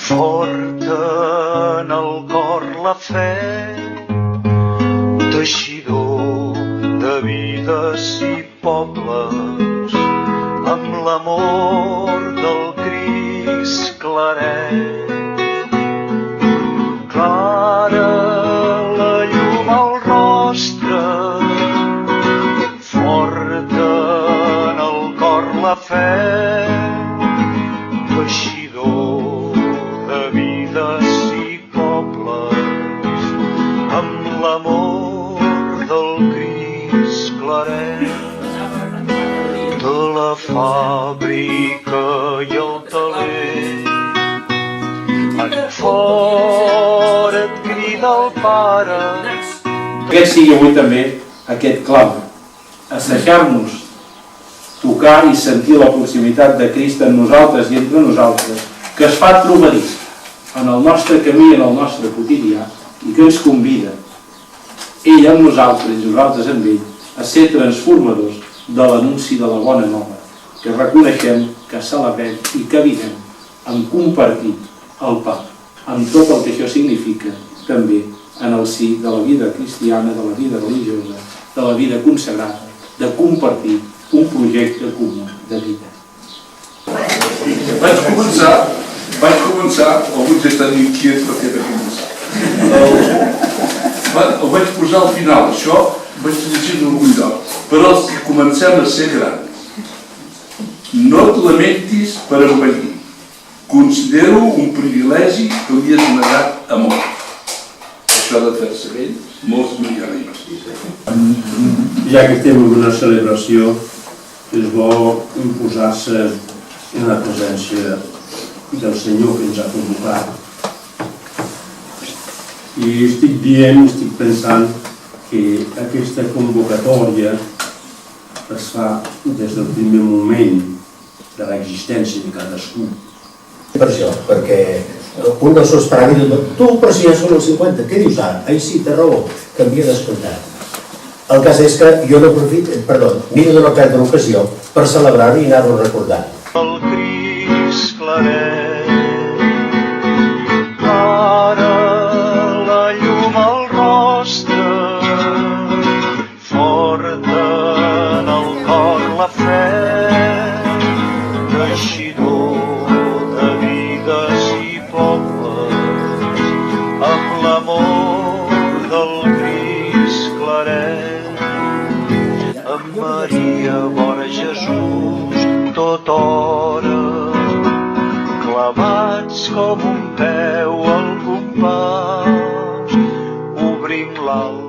Forta en el cor la fe, teixidor de vides i pobles, amb l'amor del Crist claret. Clara la llum al rostre, forta en el cor la fe, teixidor de vides i pobles, amb l'amor del Crist claret. De la fàbrica i el taler, en fora et crida el Pare. Aquest sigui avui també aquest clam, assajar-nos, tocar i sentir la proximitat de Crist en nosaltres i entre nosaltres, que es fa trobadís en el nostre camí, en el nostre quotidià, i que ens convida, ell amb nosaltres i nosaltres amb ell, a ser transformadors de l'anunci de la bona nova, que reconeixem, que celebrem i que vivem en compartir el pa, amb tot el que això significa també en el si de la vida cristiana, de la vida religiosa, de la vida consagrada, de compartir un projecte comú de vida. Vaig començar, alguns ja estan inquiets perquè vaig començar. Ho vaig posar al final, això vaig llegir en algun lloc. Per als que comencem a ser grans, no et lamentis per envellir. Considero un privilegi que li has negat amor. Això de fer-se vell, molts no hi arriben. Ja que estem en una celebració, és bo imposar-se en la presència del Senyor que ens ha convocat. I estic pensant que aquesta convocatòria es fa des del primer moment de l'existència de cadascú. Per això, perquè un dels seus pares diu, tu però si ja són els 50, què dius ara? Ai sí, té raó, que havia d'escoltar. El cas és que jo no miro de no perdre l'ocasió per celebrar-ho i anar-ho recordant. El Crist claret, ara la llum al rostre, forta en el cor la fe, teixidor de vides i pobles, amb l'amor del Crist claret. Amb Maria, vora Jesús, tot hora, clavats com un peu al compàs, obrim l'alba